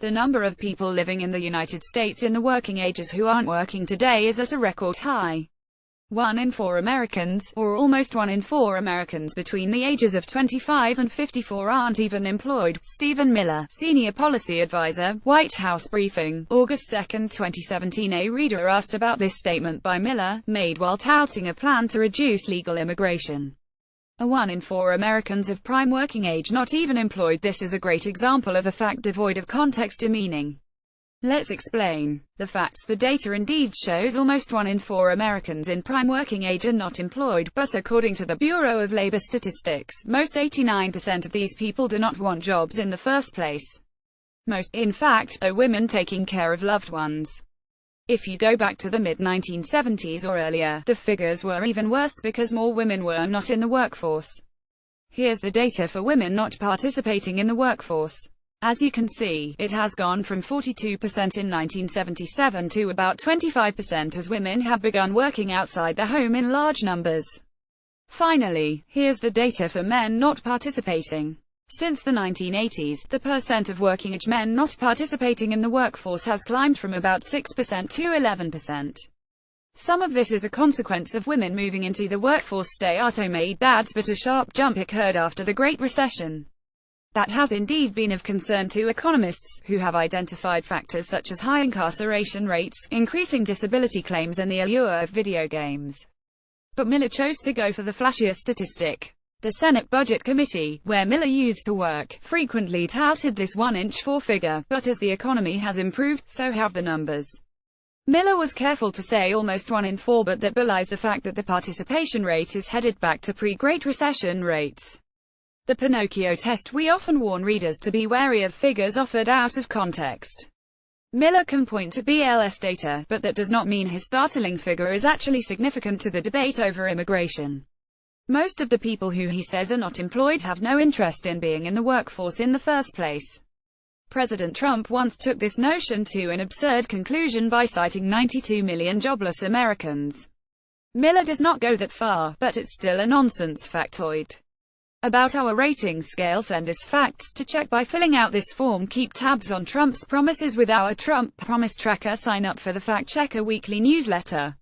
The number of people living in the United States in the working ages who aren't working today is at a record high. 1 in 4 Americans, or almost 1 in 4 Americans between the ages of 25 and 54 aren't even employed. Stephen Miller, Senior Policy Advisor, White House Briefing, August 2, 2017. A reader asked about this statement by Miller, made while touting a plan to reduce legal immigration. A 1 in 4 Americans of prime working age not even employed. This is a great example of a fact devoid of context or meaning. Let's explain. The facts. The data indeed shows almost 1 in 4 Americans in prime working age are not employed, but according to the Bureau of Labor Statistics, most 89% of these people do not want jobs in the first place. Most, in fact, are women taking care of loved ones. If you go back to the mid-1970s or earlier, the figures were even worse because more women were not in the workforce. Here's the data for women not participating in the workforce. As you can see, it has gone from 42% in 1977 to about 25% as women have begun working outside the home in large numbers. Finally, here's the data for men not participating. Since the 1980s, the percent of working-age men not participating in the workforce has climbed from about 6% to 11%. Some of this is a consequence of women moving into the workforce. Stay-at-home dads, but a sharp jump occurred after the Great Recession. That has indeed been of concern to economists, who have identified factors such as high incarceration rates, increasing disability claims and the allure of video games. But Miller chose to go for the flashier statistic. The Senate Budget Committee, where Miller used to work, frequently touted this 1 in 4 figure, but as the economy has improved, so have the numbers. Miller was careful to say almost 1 in 4, but that belies the fact that the participation rate is headed back to pre-Great Recession rates. The Pinocchio test. We often warn readers to be wary of figures offered out of context. Miller can point to BLS data, but that does not mean his startling figure is actually significant to the debate over immigration. Most of the people who he says are not employed have no interest in being in the workforce in the first place. President Trump once took this notion to an absurd conclusion by citing 92 million jobless Americans. Miller does not go that far, but it's still a nonsense factoid. About our rating scale. Send us facts to check by filling out this form. Keep tabs on Trump's promises with our Trump Promise Tracker. Sign up for the Fact Checker weekly newsletter.